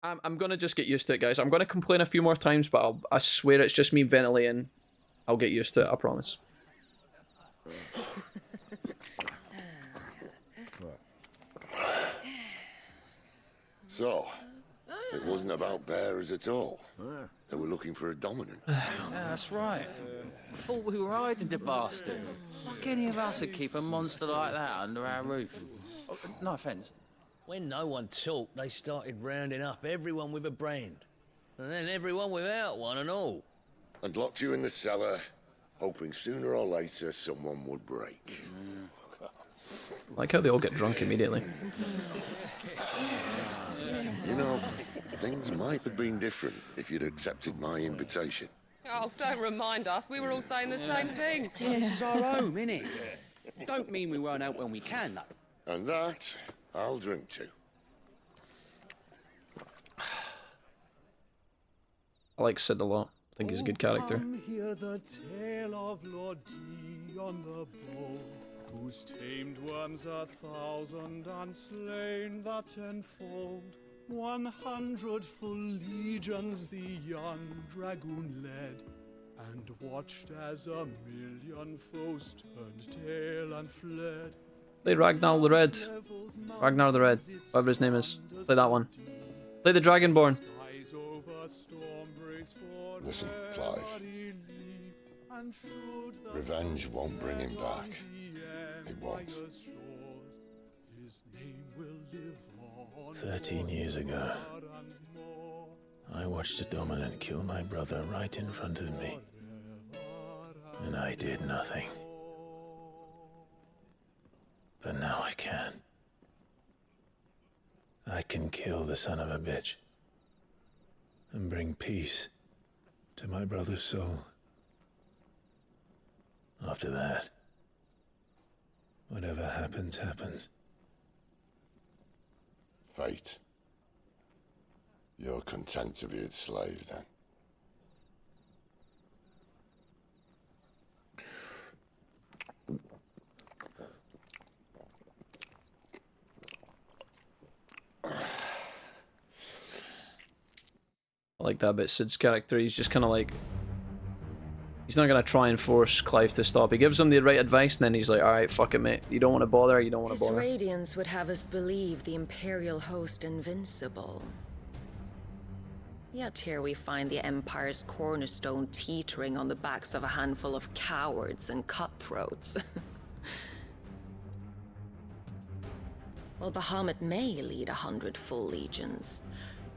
I'm gonna just get used to it, guys. I'm gonna complain a few more times, but I swear it's just me ventilating. I'll get used to it, I promise. So, it wasn't about bearers at all. They were looking for a dominant. Yeah, that's right. Thought we were hiding the bastard. Like any of us would keep a monster like that under our roof. Oh, no offence. When no one talked, they started rounding up everyone with a brand. And then everyone without one and all. And locked you in the cellar, hoping sooner or later someone would break. I like how they all get drunk immediately. You know, things might have been different if you'd accepted my invitation. Oh, don't remind us. We were all saying the same thing. Yeah. This is our home, innit? Don't mean we won't out when we can, though. And that, I'll drink to. I like Sid a lot. I think he's a good character. Come hear the tale of Lord Dion the Bold, who's tamed worms 1,000 and slain the 10-fold. 100 full legions the young dragoon led, and watched as 1,000,000 foes turned tail and fled. Play Ragnar the Red. Ragnar the Red. Whatever his name is. Play that one. Play the Dragonborn. Listen, Clive. Revenge won't bring him back. It won't. 13 years ago, I watched a dominant kill my brother right in front of me, and I did nothing. But now I can. I can kill the son of a bitch and bring peace to my brother's soul. After that, whatever happens, happens. Fate. You're content to be its slave, then? I like that bit. Sid's character, he's just kind of like... He's not going to try and force Clive to stop. He gives him the right advice, and then he's like, alright, fuck it, mate. You don't want to bother, you don't want to bother. His radiance would have us believe the Imperial host invincible. Yet here we find the Empire's cornerstone teetering on the backs of a handful of cowards and cutthroats. While Bahamut may lead 100 full legions,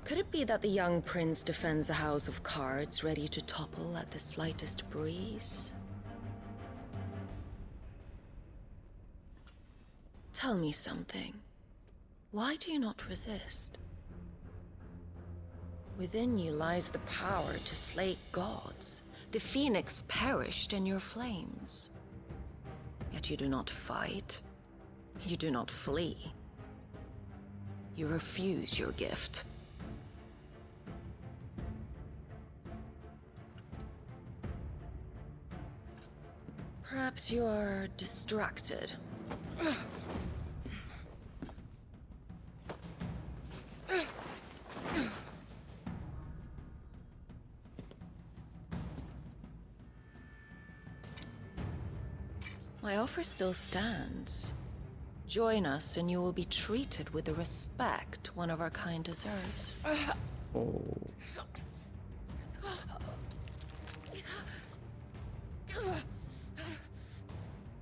could it be that the young prince defends a house of cards ready to topple at the slightest breeze? Tell me something. Why do you not resist? Within you lies the power to slay gods. The phoenix perished in your flames. Yet you do not fight. You do not flee. You refuse your gift. Perhaps you are distracted. My offer still stands. Join us and you will be treated with the respect one of our kind deserves. Oh.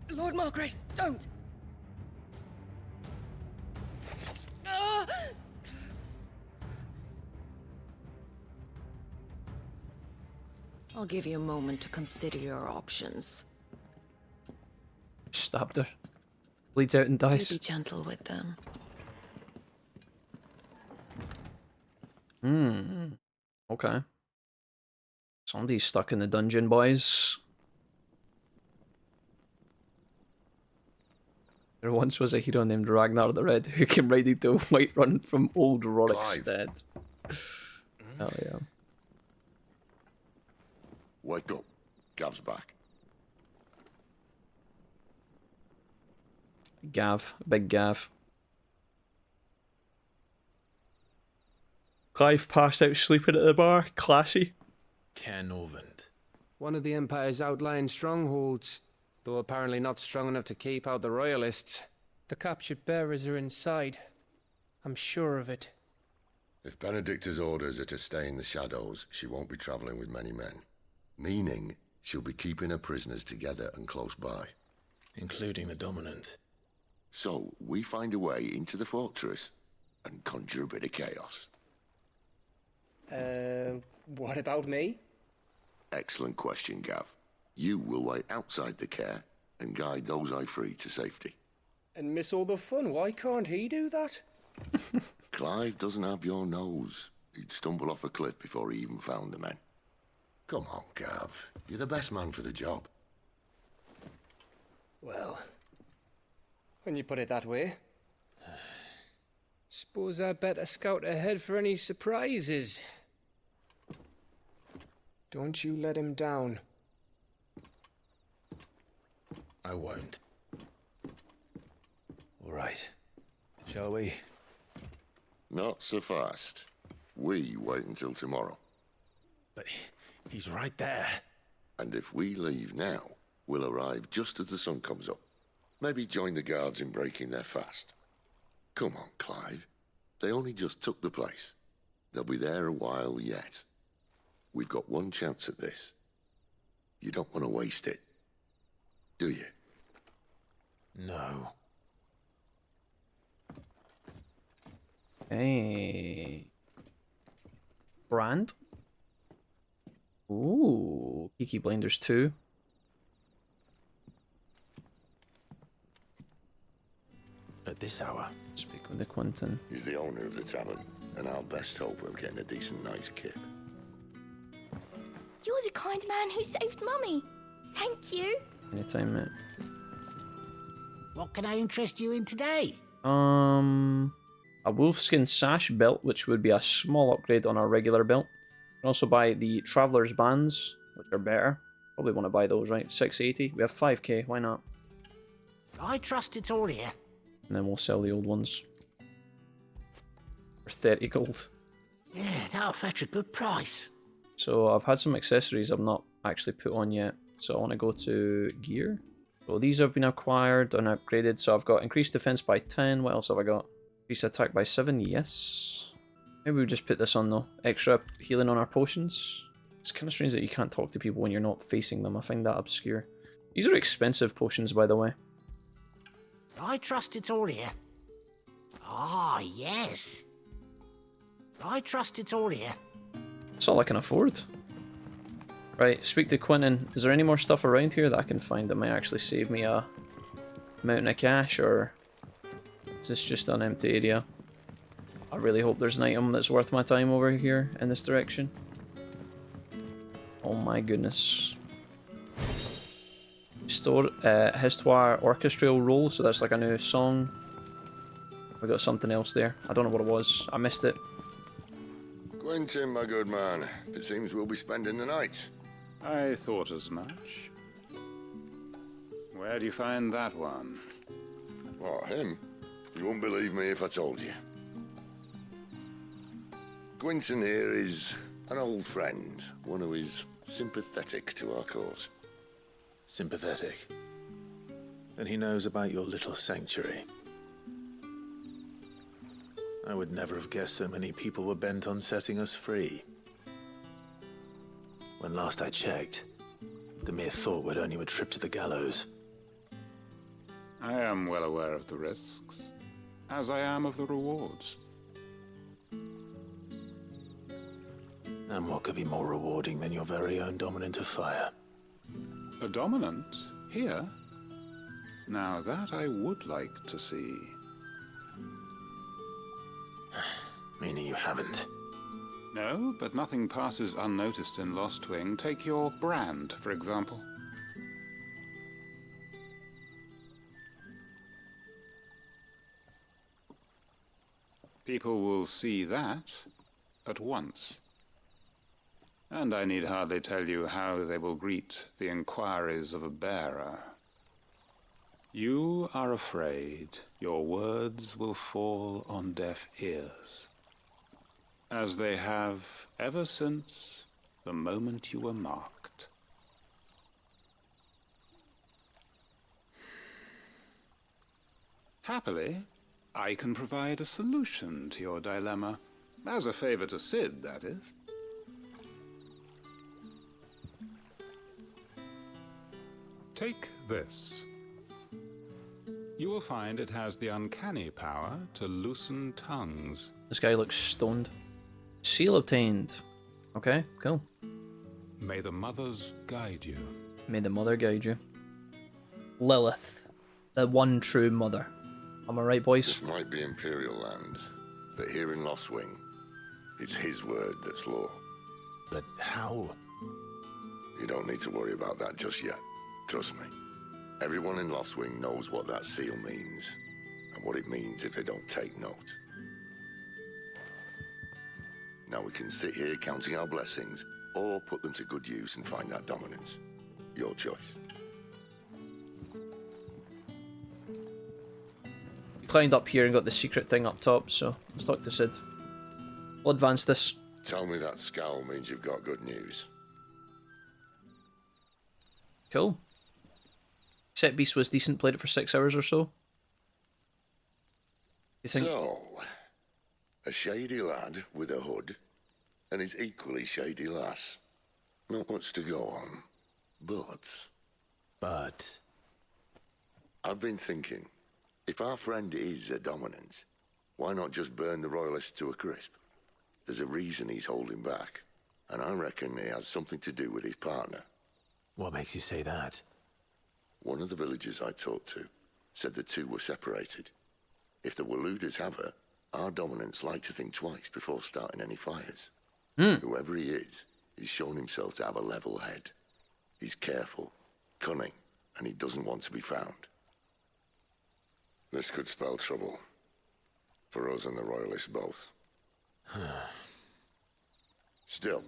Lord Margrace, don't! I'll give you a moment to consider your options. Stabbed her. Bleeds out and dies. Be gentle with them. Okay. Somebody's stuck in the dungeon, boys. There once was a hero named Ragnar the Red who came riding to a white run from old Rorikstead. Hell yeah. Wake up. Gav's back. Gav. Big Gav. Clive passed out sleeping at the bar. Classy. CAER NORVENT. One of the Empire's outlying strongholds, though apparently not strong enough to keep out the Royalists. The captured bearers are inside. I'm sure of it. If Benedicta's orders are to stay in the shadows, she won't be traveling with many men. Meaning, she'll be keeping her prisoners together and close by. Including the Dominant. So, we find a way into the fortress and conjure a bit of chaos. What about me? Excellent question, Gav. You will wait outside the CAER and guide those I free to safety. And miss all the fun. Why can't he do that? Clive doesn't have your nose. He'd stumble off a cliff before he even found the men. Come on, Gav. You're the best man for the job. Well, when you put it that way. Suppose I better scout ahead for any surprises. Don't you let him down. I won't. All right. Shall we? Not so fast. We wait until tomorrow. But he's right there. And if we leave now, we'll arrive just as the sun comes up. Maybe join the guards in breaking their fast. Come on, Clive. They only just took the place. They'll be there a while yet. We've got one chance at this. You don't want to waste it, do you? No. Hey. Brand? Ooh. Peaky Blinders 2. At this hour. Speak with the Quentin. He's the owner of the tavern, and our best hope of getting a decent night's kip. You're the kind man who saved Mummy. Thank you. Anytime, mate. What can I interest you in today? A wolfskin sash belt, which would be a small upgrade on our regular belt. You can also buy the Traveler's Bands, which are better. Probably want to buy those, right? 680. We have 5k, why not? I trust it's all here. And then we'll sell the old ones. For 30 gold. Yeah, that'll fetch a good price. So I've had some accessories I've not actually put on yet. So I want to go to gear. So these have been acquired and upgraded. So I've got increased defense by 10. What else have I got? Increased attack by 7. Yes. Maybe we just put this on though. Extra healing on our potions. It's kind of strange that you can't talk to people when you're not facing them. I find that obscure. These are expensive potions, by the way. I trust it's all here. Ah, yes. I trust it's all here. That's all I can afford. Right, speak to Quentin. Is there any more stuff around here that I can find that might actually save me a mountain of cash, or is this just an empty area? I really hope there's an item that's worth my time over here in this direction. Oh my goodness. Store Histoire Orchestral Roll, so that's like a new song. We got something else there. I don't know what it was. I missed it. Quentin, my good man. It seems we'll be spending the night. I thought as much. Where do you find that one? What, him? You wouldn't believe me if I told you. Quentin here is an old friend, one who is sympathetic to our cause. Sympathetic. And he knows about your little sanctuary. I would never have guessed so many people were bent on setting us free. When last I checked, the mere thought would earn you a trip to the gallows. I am well aware of the risks, as I am of the rewards. And what could be more rewarding than your very own Dominant of Fire? A Dominant? Here? Now that I would like to see. Meaning you haven't? No, but nothing passes unnoticed in Lostwing. Take your brand, for example. People will see that at once. And I need hardly tell you how they will greet the inquiries of a bearer. You are afraid your words will fall on deaf ears. as they have ever since the moment you were marked. Happily, I can provide a solution to your dilemma. As a favor to Sid, that is. Take this. You will find it has the uncanny power to loosen tongues. This guy looks stoned. Seal obtained. Okay, cool. May the mothers guide you. May the mother guide you. Lilith. The one true mother. Am I right, boys? This might be Imperial land, but here in Lostwing, it's his word that's law. But how? You don't need to worry about that just yet. Trust me. Everyone in Lostwing knows what that seal means, and what it means if they don't take note. Now we can sit here counting our blessings, or put them to good use and find that dominance. Your choice. We climbed up here and got the secret thing up top, so let's talk to Sid. We'll advance this. Tell me that scowl means you've got good news. Cool. Set beast was decent, played it for 6 hours or so. You think? So, a shady lad with a hood, and his equally shady lass. Not much to go on, but... I've been thinking, if our friend is a dominant, why not just burn the royalists to a crisp? There's a reason he's holding back, and I reckon it has something to do with his partner. What makes you say that? One of the villagers I talked to said the two were separated. If the Waluders have her, our dominants like to think twice before starting any fires. Whoever he is, he's shown himself to have a level head. He's careful, cunning, and he doesn't want to be found. This could spell trouble. For us and the Royalists both. Still,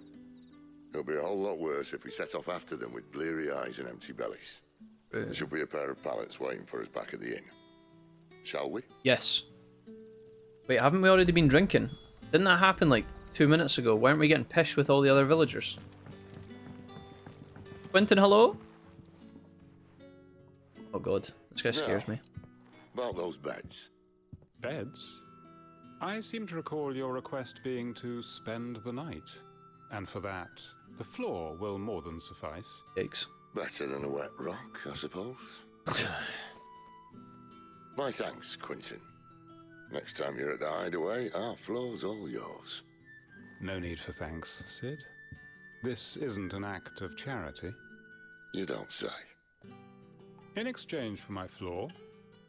it'll be a whole lot worse if we set off after them with bleary eyes and empty bellies. There should be a pair of pallets waiting for us back at the inn. Shall we? Yes. Wait, haven't we already been drinking? Didn't that happen like 2 minutes ago? Weren't we getting pissed with all the other villagers? Quentin, hello? Oh god, this guy scares me. About those beds. Beds? I seem to recall your request being to spend the night. And for that, the floor will more than suffice. Yikes. Better than a wet rock, I suppose. My thanks, Quentin. Next time you're at the hideaway, our floor's all yours. No need for thanks, Sid. This isn't an act of charity. You don't say. In exchange for my floor,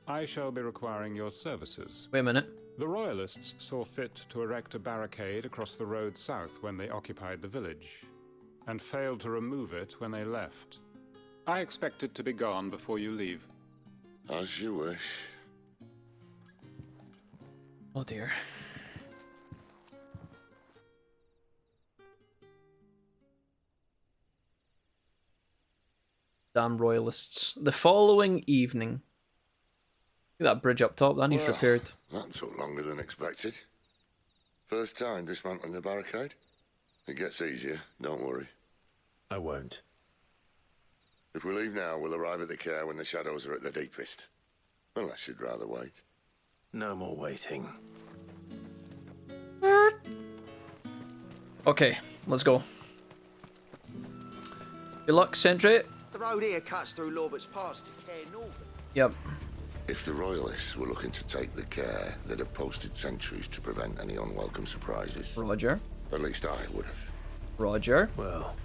I shall be requiring your services. Wait a minute. The Royalists saw fit to erect a barricade across the road south when they occupied the village, and failed to remove it when they left. I expect it to be gone before you leave. As you wish. Oh dear. Damn Royalists. The following evening. Look at that bridge up top, that needs repaired. That took longer than expected. First time dismantling the barricade? It gets easier, don't worry. I won't. If we leave now, we'll arrive at the CAER when the shadows are at their deepest. Unless you'd rather wait. No more waiting. Okay, let's go. Good luck, Sentry. The road here cuts through Lorbert's Pass to CAER Norvent. Yep. If the Royalists were looking to take the CAER, they'd have posted sentries to prevent any unwelcome surprises. Roger. At least I would have. Roger. Well,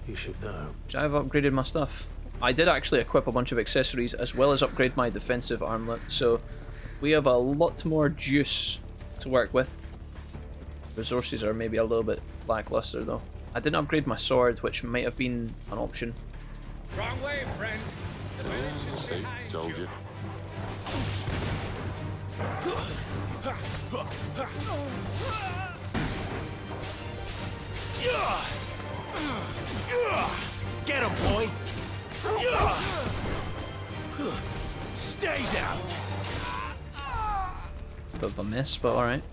you should know. Should I have upgraded my stuff? I did actually equip a bunch of accessories as well as upgrade my defensive armlet, so we have a lot more juice to work with. Resources are maybe a little bit lackluster though. I didn't upgrade my sword, which might have been an option. Wrong way, friend. The village is behind Told you. Get him, boy! Stay down! Bit of a miss, but alright.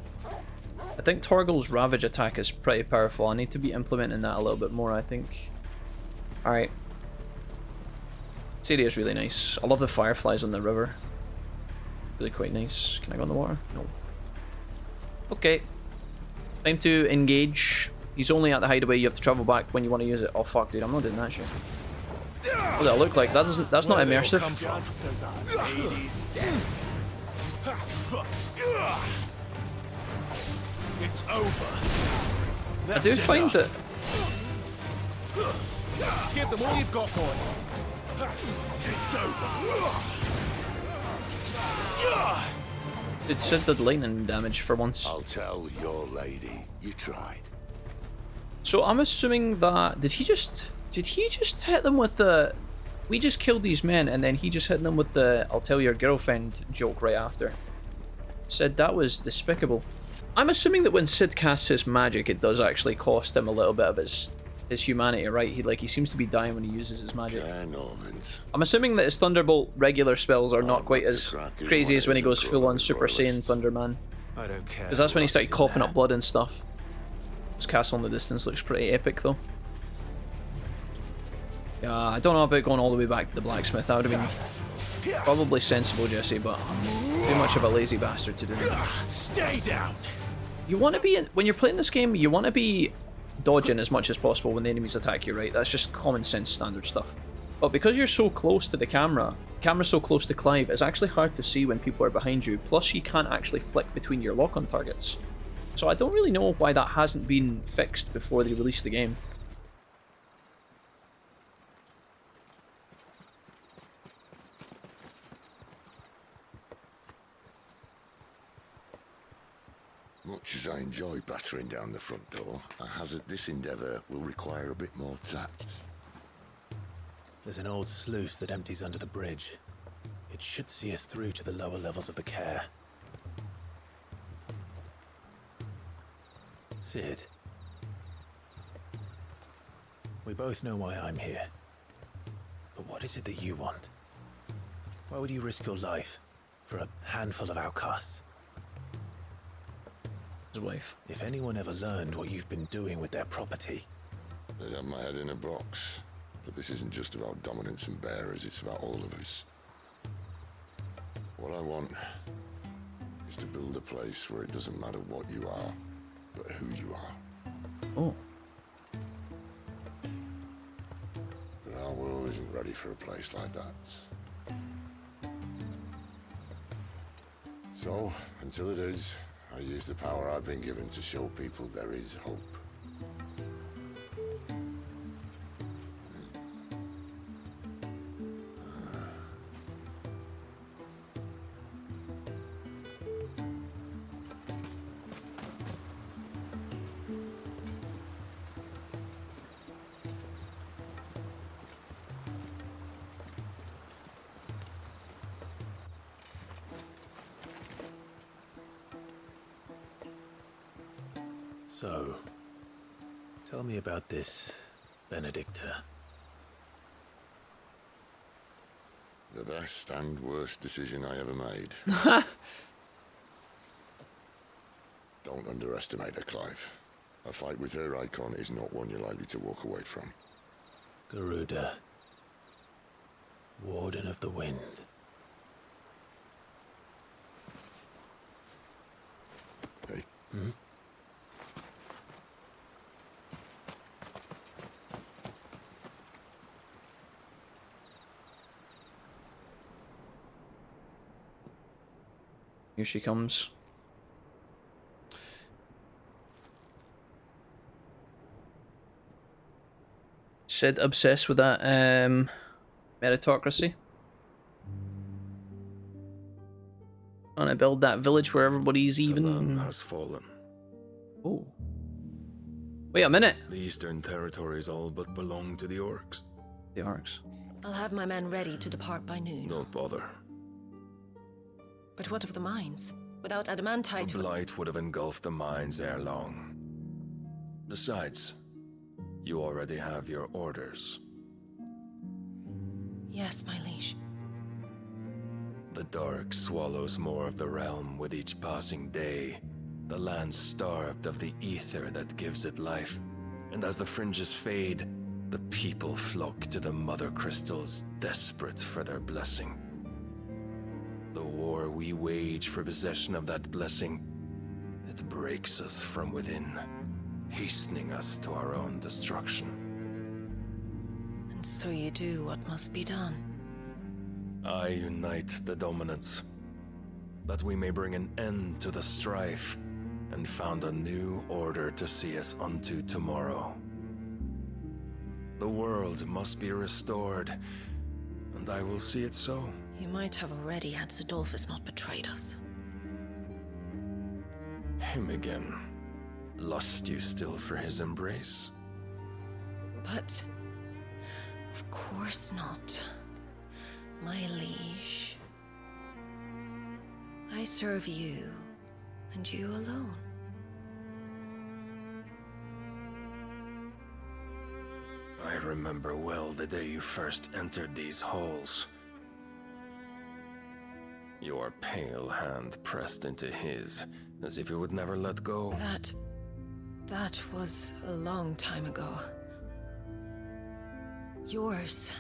I think Torgal's Ravage attack is pretty powerful. I need to be implementing that a little bit more, I think. Alright. This area is really nice. I love the fireflies on the river. Really quite nice. Can I go in the water? No. Okay. Time to engage. He's only at the hideaway. You have to travel back when you want to use it. Oh fuck, dude, I'm not doing that shit. What does that look like? That doesn't. That's not immersive. It's over. I do find that. Give them all you've got, boy. It's over. Dude, Sid did lightning damage for once. I'll tell your lady you tried. So I'm assuming that did he just hit them with the we just killed these men and then he just hit them with the I'll tell your girlfriend joke right after. Sid, that was despicable. I'm assuming that when Sid casts his magic it does actually cost him a little bit of his humanity, right? He seems to be dying when he uses his magic. CAER NORVENT. I'm assuming that his Thunderbolt regular spells are not quite as crazy as when he goes full on Super Saiyan Thunderman. I don't care. Because that's when he started coughing up blood and stuff. His castle in the distance looks pretty epic though. Yeah, I don't know about going all the way back to the blacksmith. That would have been probably sensible, Jesse, but I'm too much of a lazy bastard to do that. Stay down. You want to be when you're playing this game. You want to be dodging as much as possible when the enemies attack you, right? That's just common sense standard stuff. But because you're so close to the camera's so close to Clive, it's actually hard to see when people are behind you. Plus, you can't actually flick between your lock-on targets. So I don't really know why that hasn't been fixed before they released the game. Much as I enjoy battering down the front door, I hazard this endeavour will require a bit more tact. There's an old sluice that empties under the bridge. It should see us through to the lower levels of the CAER. Sid. We both know why I'm here. But what is it that you want? Why would you risk your life for a handful of outcasts? His wife. If anyone ever learned what you've been doing with their property... They'd have my head in a box. But this isn't just about dominance and bearers, it's about all of us. What I want is to build a place where it doesn't matter what you are, but who you are. Oh. But our world isn't ready for a place like that. So, until it is, I use the power I've been given to show people there is hope. So, tell me about this, Benedicta. The best and worst decision I ever made. Don't underestimate her, Clive. A fight with her Eikon is not one you're likely to walk away from. Garuda. Warden of the Wind. Hey. Hmm? Here she comes. Sid obsessed with that meritocracy. Trying to build that village where everybody's even. The land has fallen. Oh. Wait a minute. The eastern territories all but belong to the orcs. The orcs. I'll have my men ready to depart by noon. Don't bother. But what of the mines? Without adamantite... The Blight would have engulfed the mines ere long. Besides, you already have your orders. Yes, my liege. The dark swallows more of the realm with each passing day. The land starved of the ether that gives it life. And as the fringes fade, the people flock to the mother crystals, desperate for their blessing. The war we wage for possession of that blessing, it breaks us from within, hastening us to our own destruction. And so you do what must be done. I unite the dominants, that we may bring an end to the strife, and found a new order to see us unto tomorrow. The world must be restored, and I will see it so. You might have already had Zidolphus not betrayed us. Him again. Lust you still for his embrace? But... of course not. My liege. I serve you, and you alone. I remember well the day you first entered these halls. Your pale hand pressed into his, as if you would never let go. That was a long time ago. Yours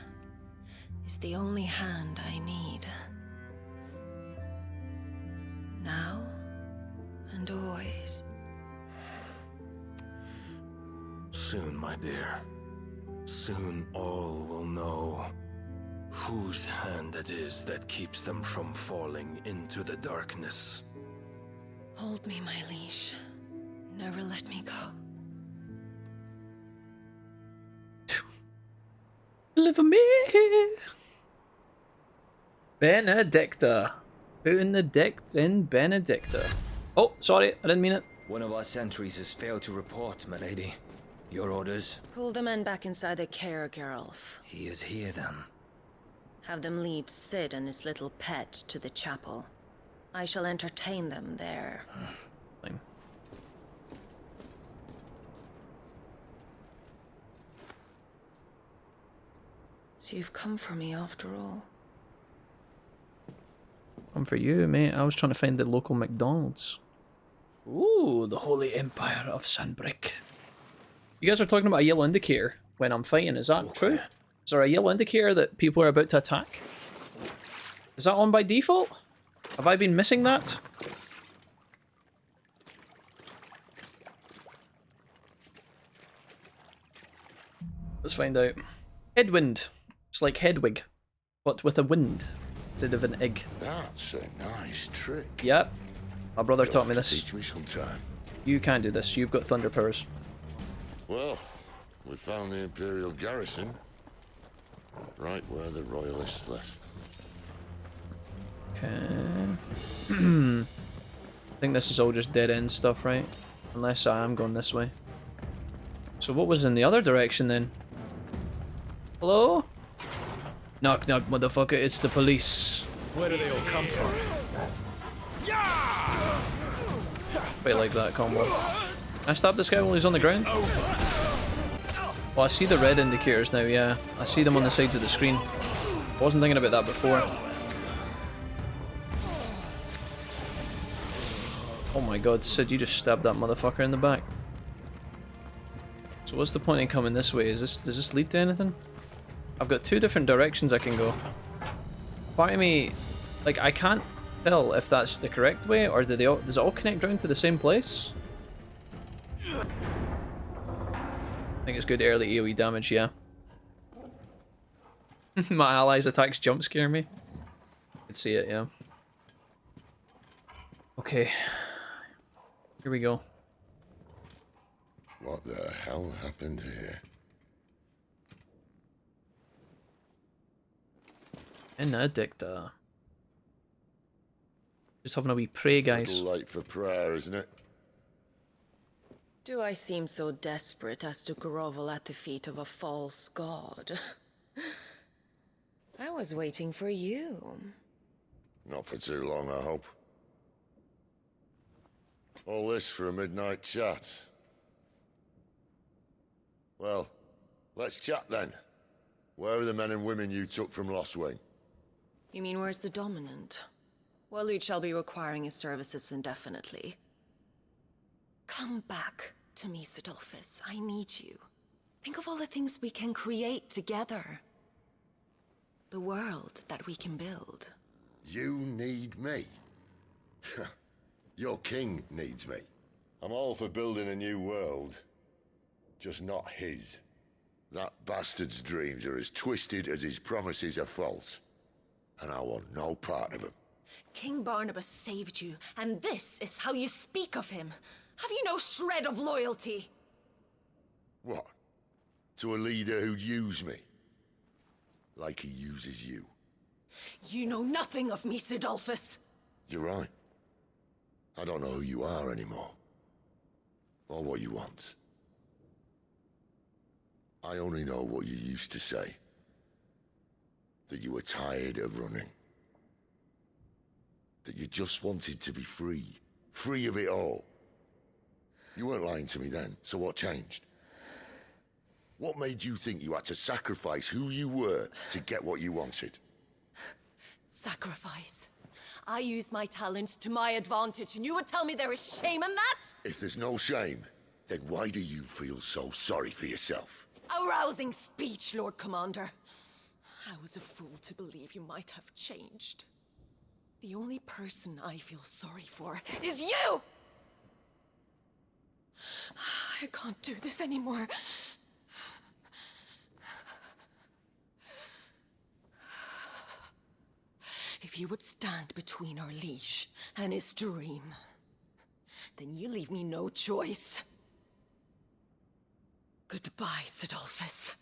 is the only hand I need. Now and always. Soon, my dear. Soon all will know whose hand it is that keeps them from falling into the darkness. Hold me, my liege. Never let me go. Deliver me! Benedicta. Putting the dict in Benedicta. Oh, sorry, I didn't mean it. One of our sentries has failed to report, my lady. Your orders? Pull the men back inside the CAER, Geralf. He is here, then. Have them lead Sid and his little pet to the chapel. I shall entertain them there. Fine. So you've come for me after all. Come for you, mate. I was trying to find the local McDonald's. Ooh, the Holy Empire of Sunbrick. You guys are talking about a yellow indicator when I'm fighting. Is that true? Is there a yellow indicator that people are about to attack? Is that on by default? Have I been missing that? Let's find out. Headwind. It's like Hedwig, but with a wind instead of an egg. That's a nice trick. Yep. My brother taught me this. Teach me sometime. You can do this. You've got thunder powers. Well, we found the Imperial garrison right where the Royalists left them. Okay. I think this is all just dead end stuff, right? Unless I am going this way. So what was in the other direction then? Hello? Knock knock, motherfucker, it's the police. Where do they all come from? Quite like that combo. Can I stab this guy while he's on the ground? Oh, I see the red indicators now, yeah. I see them on the sides of the screen. I wasn't thinking about that before. Oh my god, Sid, you just stabbed that motherfucker in the back. So what's the point in coming this way? Does this lead to anything? I've got two different directions I can go. Part of me, like, I can't tell if that's the correct way, or does it all connect round to the same place? I think it's good early AoE damage, yeah. My allies' attacks jump scare me. I could see it, yeah. Okay. Here we go. What the hell happened here? Benedicta. Just having a wee pray, guys. A little late for prayer, isn't it? Do I seem so desperate as to grovel at the feet of a false god? I was waiting for you. Not for too long, I hope. All this for a midnight chat. Well, let's chat then. Where are the men and women you took from Lost Wing? You mean where's the dominant? Well, you shall be requiring his services indefinitely. Come back to me, Sidolphus. I need you. Think of all the things we can create together. The world that we can build. You need me? Your king needs me. I'm all for building a new world. Just not his. That bastard's dreams are as twisted as his promises are false. And I want no part of them. King Barnabas saved you, and this is how you speak of him. Have you no shred of loyalty? What? To a leader who'd use me? Like he uses you? You know nothing of me, Sidolphus. You're right. I don't know who you are anymore. Or what you want. I only know what you used to say. That you were tired of running. That you just wanted to be free. Free of it all. You weren't lying to me then, so what changed? What made you think you had to sacrifice who you were to get what you wanted? Sacrifice. I use my talents to my advantage, and you would tell me there is shame in that? If there's no shame, then why do you feel so sorry for yourself? A rousing speech, Lord Commander. I was a fool to believe you might have changed. The only person I feel sorry for is you! I can't do this anymore. If you would stand between our liege and his dream, then you leave me no choice. Goodbye, Sidolphus.